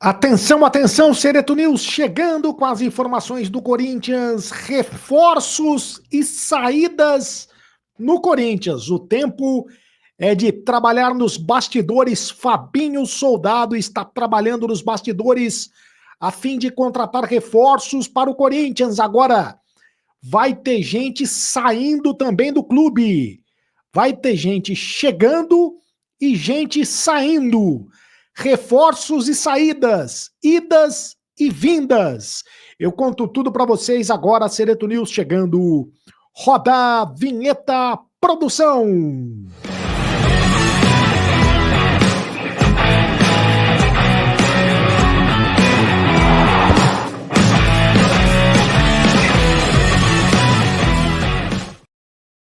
Atenção, atenção, Sereto News chegando com as informações do Corinthians, reforços e saídas no Corinthians. O tempo é de trabalhar nos bastidores. Fabinho Soldado está trabalhando nos bastidores a fim de contratar reforços para o Corinthians. Agora, vai ter gente saindo também do clube. Vai ter gente chegando e gente saindo. Reforços e saídas, idas e vindas. Eu conto tudo para vocês agora, Sereto News chegando. Roda a vinheta, produção.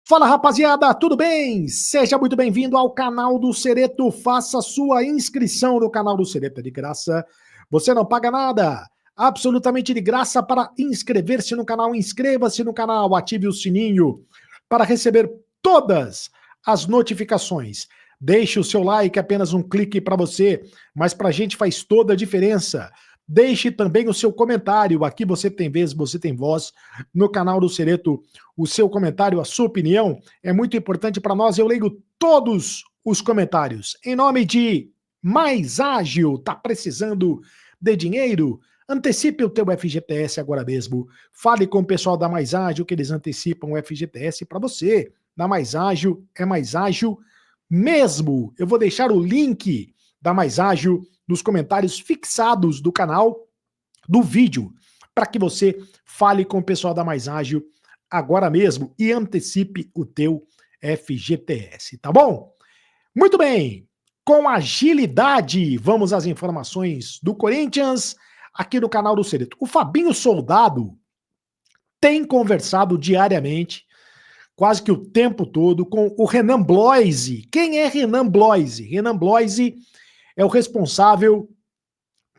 Fala, rapaziada, tudo bem? Seja muito bem-vindo ao canal do Sereto. Faça sua inscrição no canal do Sereto, é de graça. Você não paga nada, absolutamente de graça. Para inscrever-se no canal, inscreva-se no canal, ative o sininho para receber todas as notificações. Deixe o seu like, apenas um clique para você, mas para a gente faz toda a diferença. Deixe também o seu comentário, aqui você tem vez, você tem voz, no canal do Sereto, o seu comentário, a sua opinião é muito importante para nós, eu leio todos os comentários. Em nome de Mais Ágil, tá precisando de dinheiro? Antecipe o teu FGTS agora mesmo, fale com o pessoal da Mais Ágil que eles antecipam o FGTS para você. Na Mais Ágil, é Mais Ágil mesmo. Eu vou deixar o link da Mais Ágil nos comentários fixados do canal, do vídeo, para que você fale com o pessoal da Mais Ágil agora mesmo e antecipe o teu FGTS, tá bom? Muito bem, com agilidade, vamos às informações do Corinthians aqui no canal do Sereto. O Fabinho Soldado tem conversado diariamente, quase que o tempo todo, com o Renan Bloise. Quem é Renan Bloise? Renan Bloise é o responsável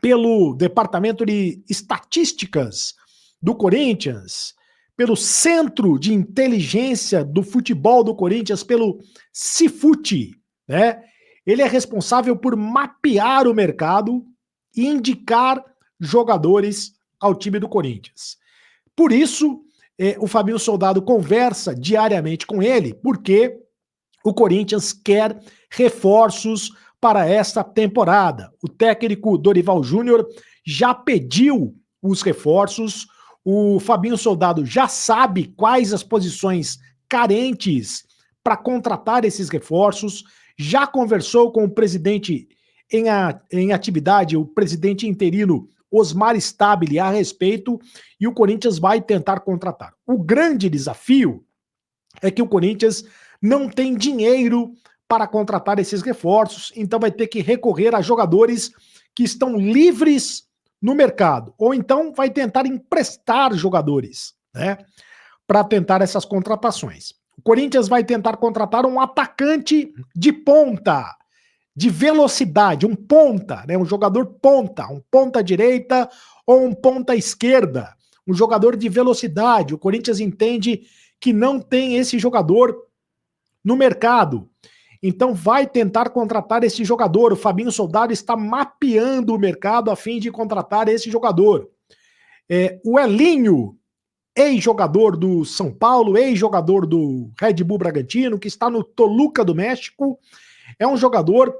pelo departamento de estatísticas do Corinthians, pelo Centro de Inteligência do Futebol do Corinthians, pelo Cifute, né? Ele é responsável por mapear o mercado e indicar jogadores ao time do Corinthians. Por isso, o Fabinho Soldado conversa diariamente com ele, porque o Corinthians quer reforços para esta temporada. O técnico Dorival Júnior já pediu os reforços, o Fabinho Soldado já sabe quais as posições carentes para contratar esses reforços, já conversou com o presidente em atividade, o presidente interino Osmar Stabile a respeito, e o Corinthians vai tentar contratar. O grande desafio é que o Corinthians não tem dinheiro para contratar esses reforços, então vai ter que recorrer a jogadores que estão livres no mercado, ou então vai tentar emprestar jogadores, né, para tentar essas contratações. O Corinthians vai tentar contratar um atacante de ponta, de velocidade, um ponta, né, um jogador ponta, um ponta direita ou um ponta esquerda, um jogador de velocidade. O Corinthians entende que não tem esse jogador no mercado. Então vai tentar contratar esse jogador. O Fabinho Soldado está mapeando o mercado a fim de contratar esse jogador. O Elinho, ex-jogador do São Paulo, ex-jogador do Red Bull Bragantino, que está no Toluca do México, é um jogador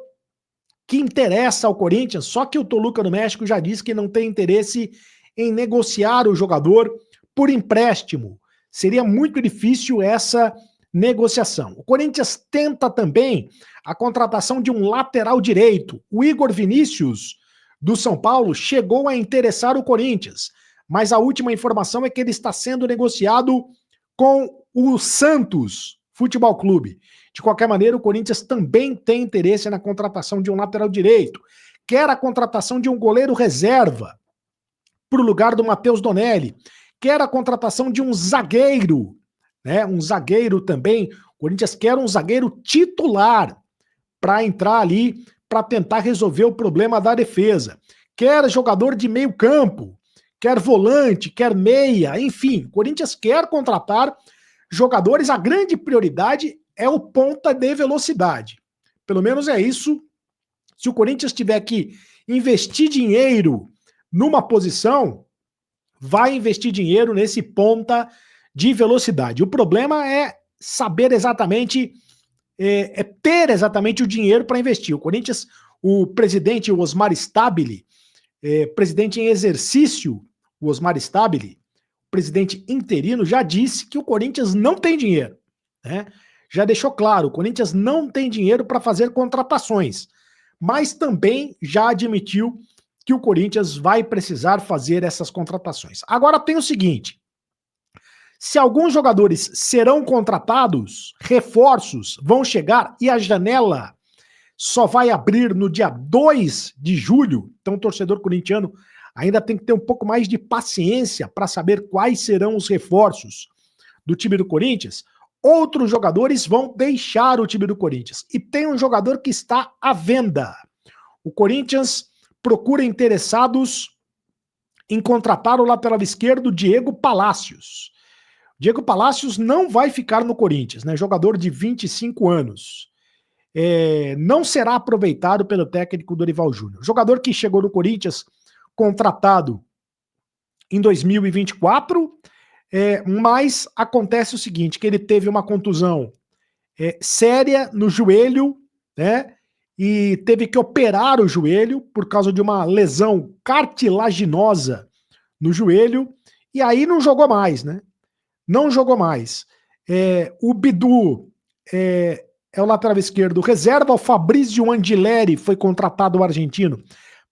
que interessa ao Corinthians, só que o Toluca do México já disse que não tem interesse em negociar o jogador por empréstimo. Seria muito difícil essa negociação. O Corinthians tenta também a contratação de um lateral direito. O Igor Vinícius, do São Paulo, chegou a interessar o Corinthians, mas a última informação é que ele está sendo negociado com o Santos Futebol Clube. De qualquer maneira, o Corinthians também tem interesse na contratação de um lateral direito. Quer a contratação de um goleiro reserva para o lugar do Matheus Donelli. Quer a contratação de um zagueiro, né? Um zagueiro também. O Corinthians quer um zagueiro titular para entrar ali, para tentar resolver o problema da defesa. Quer jogador de meio campo, quer volante, quer meia, enfim. O Corinthians quer contratar jogadores. A grande prioridade é o ponta de velocidade. Pelo menos é isso. Se o Corinthians tiver que investir dinheiro numa posição, vai investir dinheiro nesse ponta de velocidade. O problema é saber exatamente, ter exatamente o dinheiro para investir. O Corinthians, o presidente Osmar Stabile, presidente em exercício, o Osmar Stabile, presidente interino, já disse que o Corinthians não tem dinheiro, né? Já deixou claro, o Corinthians não tem dinheiro para fazer contratações, mas também já admitiu que o Corinthians vai precisar fazer essas contratações. Agora tem o seguinte, se alguns jogadores serão contratados, reforços vão chegar e a janela só vai abrir no dia 2 de julho, então o torcedor corintiano ainda tem que ter um pouco mais de paciência para saber quais serão os reforços do time do Corinthians. Outros jogadores vão deixar o time do Corinthians. E tem um jogador que está à venda. O Corinthians procura interessados em contratar o lateral esquerdo Diego Palacios. Diego Palacios não vai ficar no Corinthians, né? Jogador de 25 anos. Não será aproveitado pelo técnico Dorival Júnior. Jogador que chegou no Corinthians contratado em 2024, mas acontece o seguinte, que ele teve uma contusão séria no joelho, né? E teve que operar o joelho por causa de uma lesão cartilaginosa no joelho, e aí não jogou mais, né? Não jogou mais. O Bidu é o lateral esquerdo reserva, o Fabrício Andileri foi contratado, o argentino,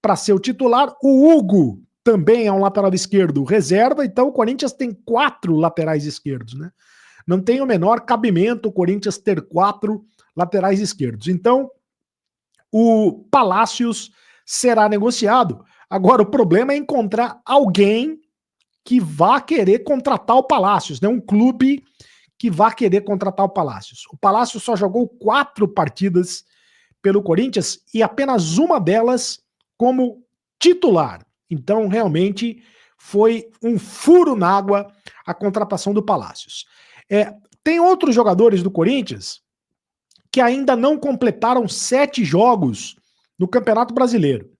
para ser o titular, o Hugo também é um lateral esquerdo reserva, então o Corinthians tem 4 laterais esquerdos, né? Não tem o menor cabimento o Corinthians ter 4 laterais esquerdos. Então, o Palacios será negociado. Agora, o problema é encontrar alguém que vá querer contratar o Palacios, né? Um clube que vá querer contratar o Palacios. O Palacios só jogou 4 partidas pelo Corinthians e apenas uma delas como titular. Então, realmente, foi um furo na água a contratação do Palacios. Tem outros jogadores do Corinthians que ainda não completaram 7 jogos no Campeonato Brasileiro.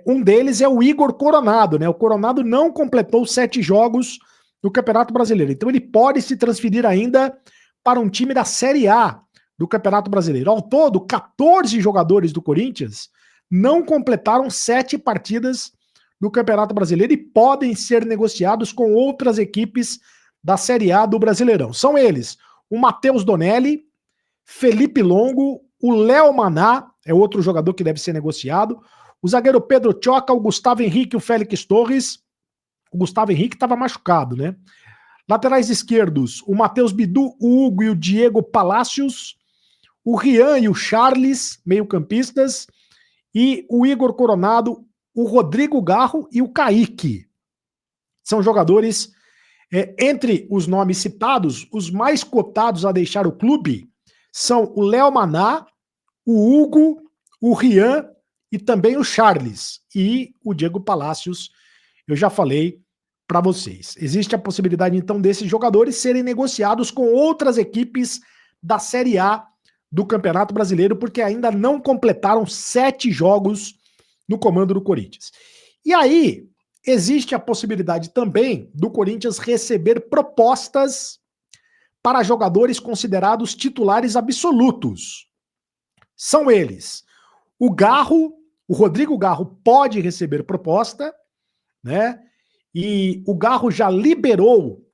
Um deles é o Igor Coronado, né? O Coronado não completou 7 jogos no Campeonato Brasileiro. Então ele pode se transferir ainda para um time da Série A do Campeonato Brasileiro. Ao todo, 14 jogadores do Corinthians não completaram 7 partidas no Campeonato Brasileiro e podem ser negociados com outras equipes da Série A do Brasileirão. São eles, o Matheus Donelli, Felipe Longo, o Léo Maná, é outro jogador que deve ser negociado, o zagueiro Pedro Tchoca, o Gustavo Henrique e o Félix Torres. O Gustavo Henrique estava machucado, né? Laterais esquerdos, o Matheus Bidu, o Hugo e o Diego Palacios, o Rian e o Charles, meio-campistas, e o Igor Coronado, o Rodrigo Garro e o Kaique. São jogadores, entre os nomes citados, os mais cotados a deixar o clube são o Léo Maná, o Hugo, o Rian e também o Charles. E o Diego Palacios, eu já falei para vocês. Existe a possibilidade, então, desses jogadores serem negociados com outras equipes da Série A do Campeonato Brasileiro, porque ainda não completaram 7 jogos no comando do Corinthians. E aí, existe a possibilidade também do Corinthians receber propostas para jogadores considerados titulares absolutos. São eles. O Garro, o Rodrigo Garro pode receber proposta, né? E o Garro já liberou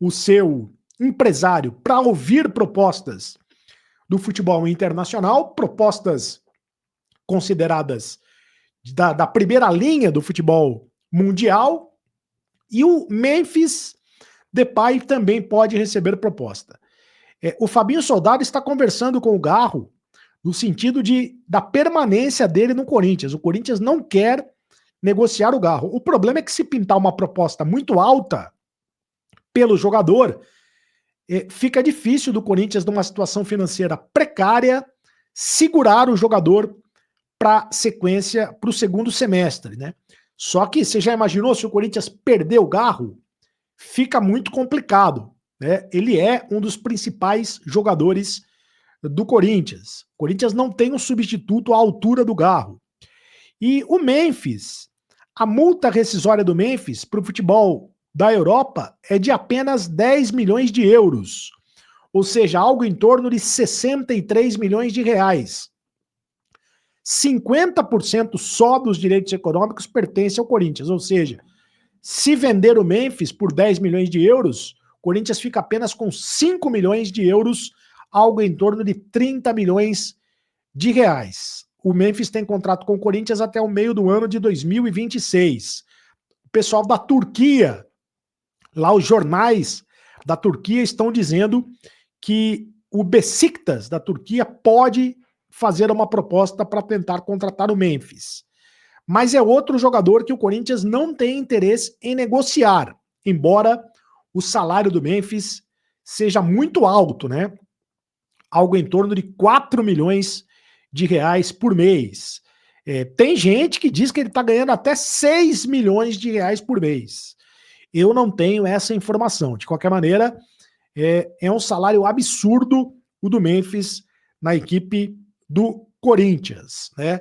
o seu empresário para ouvir propostas do futebol internacional, propostas consideradas da primeira linha do futebol mundial, e o Memphis Depay também pode receber proposta. O Fabinho Soldado está conversando com o Garro no sentido da permanência dele no Corinthians. O Corinthians não quer negociar o Garro. O problema é que se pintar uma proposta muito alta pelo jogador, fica difícil do Corinthians, numa situação financeira precária, segurar o jogador para sequência, para o segundo semestre, né? Só que você já imaginou se o Corinthians perder o Garro? Fica muito complicado, né? Ele é um dos principais jogadores do Corinthians. O Corinthians não tem um substituto à altura do Garro. E o Memphis, a multa rescisória do Memphis para o futebol da Europa é de apenas 10 milhões de euros, ou seja, algo em torno de 63 milhões de reais. 50% só dos direitos econômicos pertence ao Corinthians, ou seja, se vender o Memphis por 10 milhões de euros, o Corinthians fica apenas com 5 milhões de euros, algo em torno de 30 milhões de reais. O Memphis tem contrato com o Corinthians até o meio do ano de 2026. O pessoal da Turquia, lá os jornais da Turquia estão dizendo que o Besiktas da Turquia pode fazer uma proposta para tentar contratar o Memphis. Mas é outro jogador que o Corinthians não tem interesse em negociar, embora o salário do Memphis seja muito alto, né? Algo em torno de 4 milhões de reais por mês. Tem gente que diz que ele está ganhando até 6 milhões de reais por mês. Eu não tenho essa informação. De qualquer maneira, é um salário absurdo o do Memphis na equipe do Corinthians, né?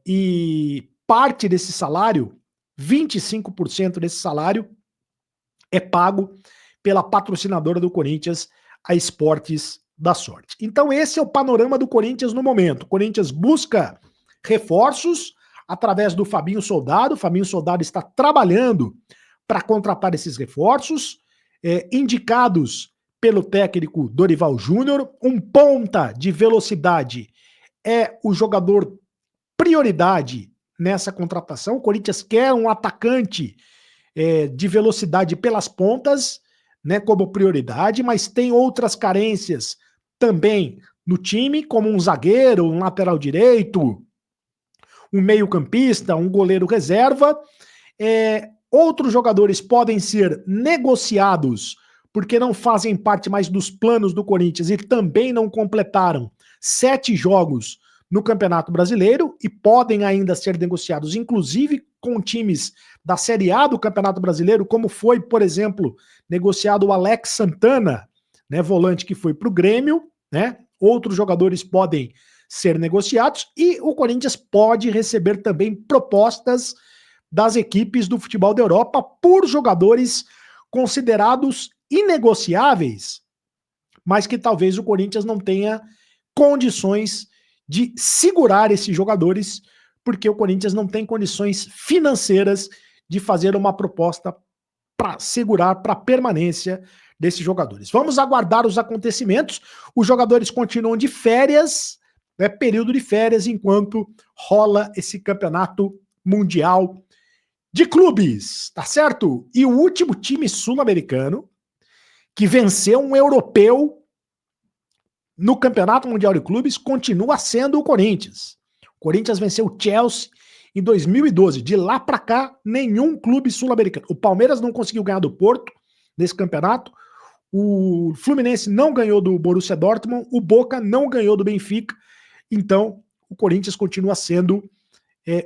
E parte desse salário, 25% desse salário, é pago pela patrocinadora do Corinthians, a Esportes da Sorte. Então esse é o panorama do Corinthians no momento. O Corinthians busca reforços através do Fabinho Soldado. O Fabinho Soldado está trabalhando para contratar esses reforços, indicados pelo técnico Dorival Júnior. Um ponta de velocidade é o jogador prioridade nessa contratação. O Corinthians quer um atacante de velocidade pelas pontas, né, como prioridade, mas tem outras carências também no time, como um zagueiro, um lateral direito, um meio-campista, um goleiro reserva. Outros jogadores podem ser negociados porque não fazem parte mais dos planos do Corinthians e também não completaram 7 jogos no Campeonato Brasileiro e podem ainda ser negociados, inclusive com times da Série A do Campeonato Brasileiro, como foi, por exemplo, negociado o Alex Santana, né, volante que foi para o Grêmio, né? Outros jogadores podem ser negociados e o Corinthians pode receber também propostas das equipes do futebol da Europa por jogadores considerados inegociáveis, mas que talvez o Corinthians não tenha condições de segurar esses jogadores, porque o Corinthians não tem condições financeiras de fazer uma proposta para segurar para a permanência desses jogadores. Vamos aguardar os acontecimentos. Os jogadores continuam de férias, né, período de férias, enquanto rola esse campeonato mundial de clubes, tá certo? E o último time sul-americano que venceu um europeu no Campeonato Mundial de Clubes continua sendo o Corinthians. O Corinthians venceu o Chelsea em 2012. De lá para cá, nenhum clube sul-americano. O Palmeiras não conseguiu ganhar do Porto nesse campeonato. O Fluminense não ganhou do Borussia Dortmund. O Boca não ganhou do Benfica. Então, o Corinthians continua sendo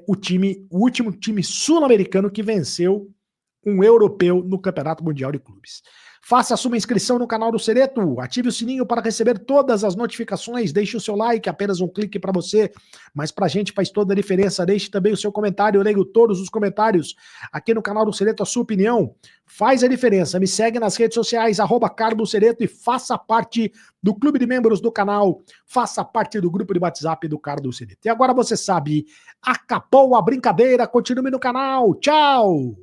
o último time sul-americano que venceu um europeu no Campeonato Mundial de Clubes. Faça a sua inscrição no canal do Cereto, ative o sininho para receber todas as notificações, deixe o seu like, apenas um clique para você, mas para a gente faz toda a diferença. Deixe também o seu comentário, eu leio todos os comentários aqui no canal do Cereto. A sua opinião faz a diferença. Me segue nas redes sociais, @CarlosCereto, e faça parte do clube de membros do canal, faça parte do grupo de WhatsApp do Carlos Cereto. E agora você sabe, acabou a brincadeira, continue no canal, tchau!